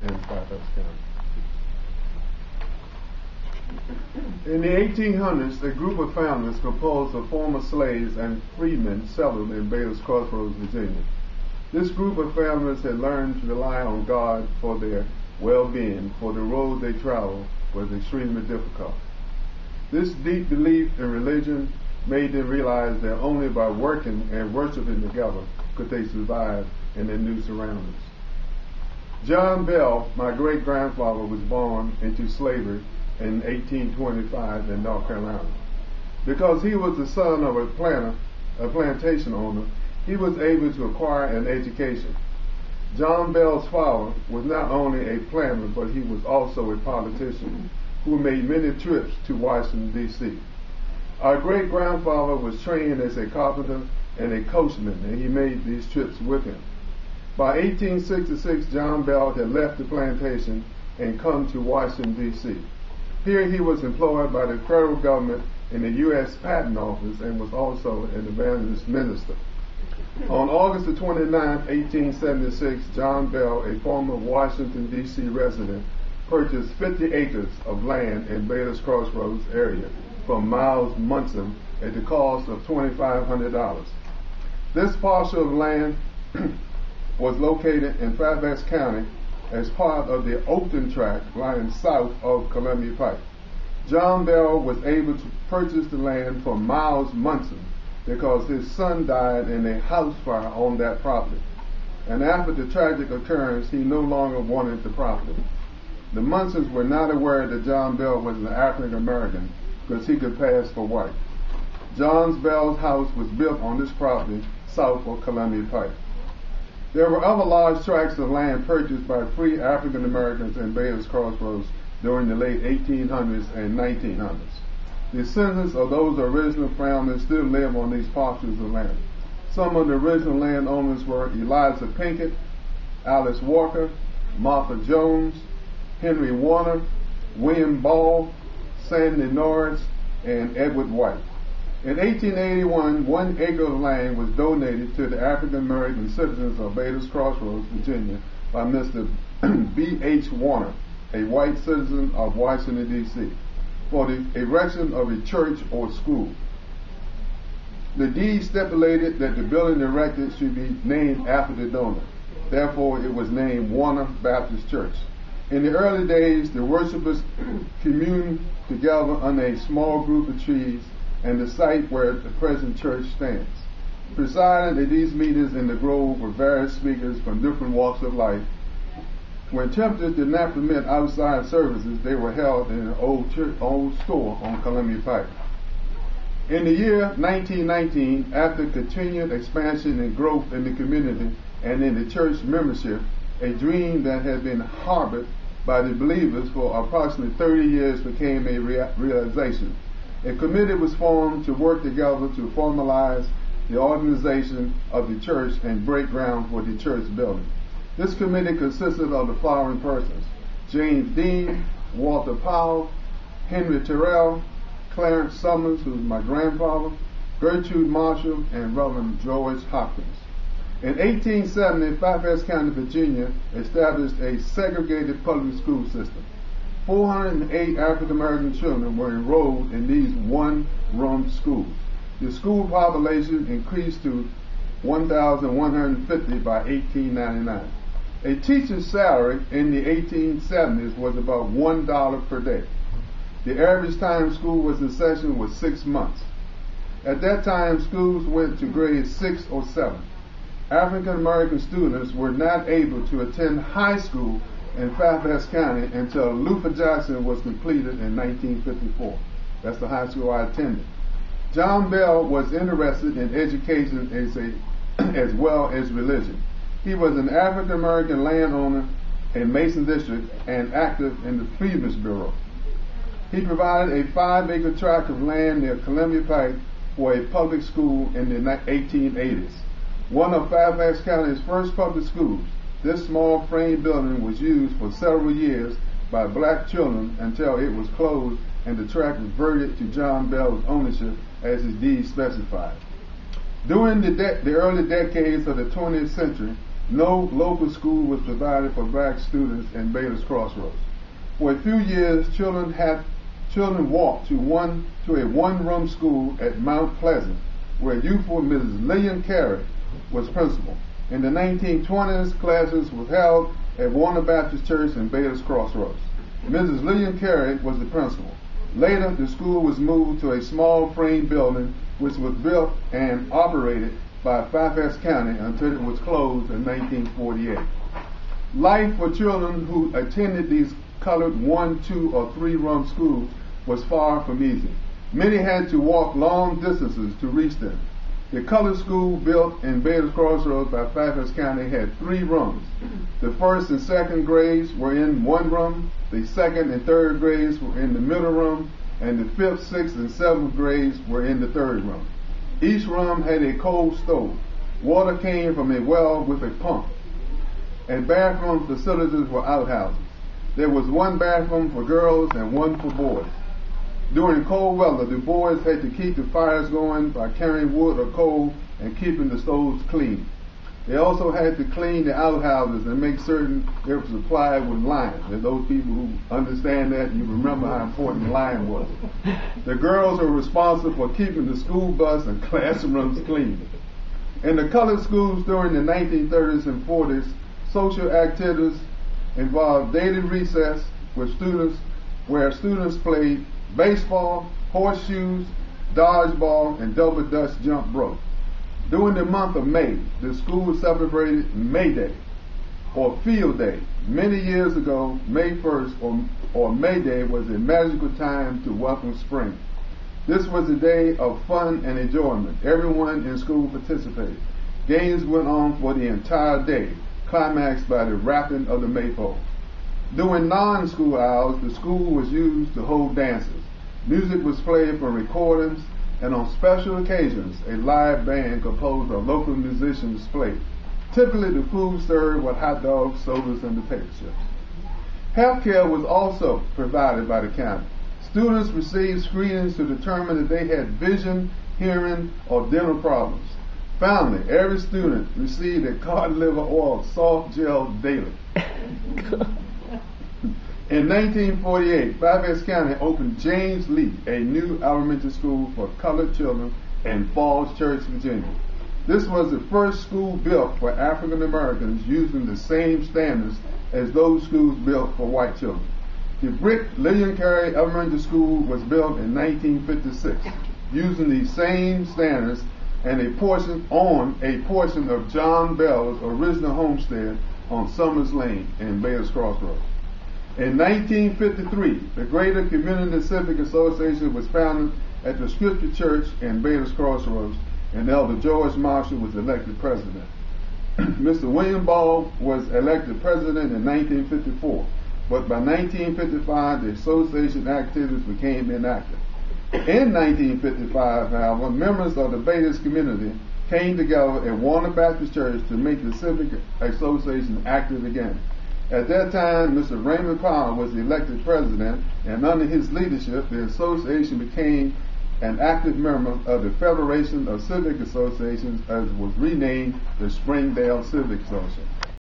in Fairfax County. In the 1800s, a group of families composed of former slaves and freedmen settled in Baylor's Crossroads, Virginia. This group of families had learned to rely on God for their well-being, for the road they traveled was extremely difficult. This deep belief in religion made them realize that only by working and worshiping together could they survive in their new surroundings. John Bell, my great-grandfather, was born into slavery in 1825 in North Carolina. Because he was the son of a plantation owner, he was able to acquire an education. John Bell's father was not only a planter, but he was also a politician who made many trips to Washington, D.C. Our great-grandfather was trained as a carpenter and a coachman, and he made these trips with him. By 1866, John Bell had left the plantation and come to Washington, D.C. Here he was employed by the federal government in the U.S. Patent Office and was also an evangelist minister. On August the 29th, 1876, John Bell, a former Washington, D.C. resident, purchased 50 acres of land in Baylor's Crossroads area from Miles Munson at the cost of $2,500. This parcel of land was located in Fairfax County as part of the Oakton Tract lying south of Columbia Pike. John Bell was able to purchase the land from Miles Munson because his son died in a house fire on that property. And after the tragic occurrence, he no longer wanted the property. The Munsons were not aware that John Bell was an African American because he could pass for white. John Bell's house was built on this property south of Columbia Pike. There were other large tracts of land purchased by free African Americans in Baylor's Crossroads during the late 1800s and 1900s. The descendants of those original families still live on these parcels of land. Some of the original landowners were Eliza Pinkett, Alice Walker, Martha Jones, Henry Warner, William Ball, Sandy Norris, and Edward White. In 1881, 1 acre of land was donated to the African American citizens of Baylor's Crossroads, Virginia, by Mr. B.H. Warner, a white citizen of Washington, D.C., for the erection of a church or school. The deed stipulated that the building erected should be named after the donor. Therefore, it was named Warner Baptist Church. In the early days, the worshipers communed together under a small group of trees and the site where the present church stands. Presiding at these meetings in the grove were various speakers from different walks of life. When temperatures did not permit outside services, they were held in an old store on Columbia Pike. In the year 1919, after continued expansion and growth in the community and in the church membership, a dream that had been harbored by the believers for approximately 30 years became a realization. A committee was formed to work together to formalize the organization of the church and break ground for the church building. This committee consisted of the following persons: James Dean, Walter Powell, Henry Terrell, Clarence Summers, who was my grandfather, Gertrude Marshall, and Reverend George Hopkins. In 1870, Fairfax County, Virginia, established a segregated public school system. 408 African American children were enrolled in these one-room schools. The school population increased to 1,150 by 1899. A teacher's salary in the 1870s was about $1 per day. The average time school was in session was 6 months. At that time, schools went to grades 6 or 7. African American students were not able to attend high school in Fairfax County until Luther Jackson was completed in 1954. That's the high school I attended. John Bell was interested in education as well as religion. He was an African American landowner in Mason District and active in the Freedmen's Bureau. He provided a 5-acre tract of land near Columbia Pike for a public school in the 1880s. One of Fairfax County's first public schools, this small frame building was used for several years by black children until it was closed and the tract reverted to John Bell's ownership as his deed specified. During the early decades of the 20th century, No local school was provided for black students in Baylor's Crossroads. For a few years, children walked to a one-room school at Mount Pleasant, where youthful Mrs. Lillian Carey was principal. In the 1920s, classes were held at Warner Baptist Church in Baylor's Crossroads. Mrs. Lillian Carey was the principal. Later, the school was moved to a small frame building which was built and operated by Fairfax County until it was closed in 1948. Life for children who attended these colored 1-, 2-, or 3-room schools was far from easy. Many had to walk long distances to reach them. The colored school built in Baylor's Crossroads by Fairfax County had 3 rooms. The first and second grades were in one room, the second and third grades were in the middle room, and the 5th, 6th, and 7th grades were in the third room. Each room had a coal stove. Water came from a well with a pump, and bathroom facilities were outhouses. There was one bathroom for girls and one for boys. During cold weather, the boys had to keep the fires going by carrying wood or coal and keeping the stoves clean. They also had to clean the outhouses and make certain they were supplied with lime. And those people who understand that, you remember how important lime was. The girls were responsible for keeping the school bus and classrooms clean. In the colored schools during the 1930s and 40s, social activities involved daily recess where students played baseball, horseshoes, dodgeball, and double dutch jump rope. During the month of May, the school celebrated May Day, or Field Day. Many years ago, May 1st or May Day was a magical time to welcome spring. This was a day of fun and enjoyment. Everyone in school participated. Games went on for the entire day, climaxed by the wrapping of the maypole. During non-school hours, the school was used to hold dances. Music was played from recordings, and on special occasions, a live band composed of local musicians played. Typically, the food served with hot dogs, sodas, and potato chips. Health care was also provided by the county. Students received screenings to determine if they had vision, hearing, or dental problems. Finally, every student received a cod liver oil soft gel daily. In 1948, Fairfax County opened James Lee, a new elementary school for colored children in Falls Church, Virginia. This was the first school built for African Americans using the same standards as those schools built for white children. The brick Lillian Carey Elementary School was built in 1956 using these same standards and a portion of John Bell's original homestead on Summers Lane in Baylor's Crossroads. In 1953, the Greater Community Civic Association was founded at the Scripture Church in Baylor's Crossroads, and Elder George Marshall was elected president. Mr. William Ball was elected president in 1954, but by 1955, the association activities became inactive. In 1955, however, members of the Baylor's community came together at Warner Baptist Church to make the Civic Association active again. At that time, Mr. Raymond was elected president, and under his leadership, the association became an active member of the Federation of Civic Associations, as was renamed the Springdale Civic Association.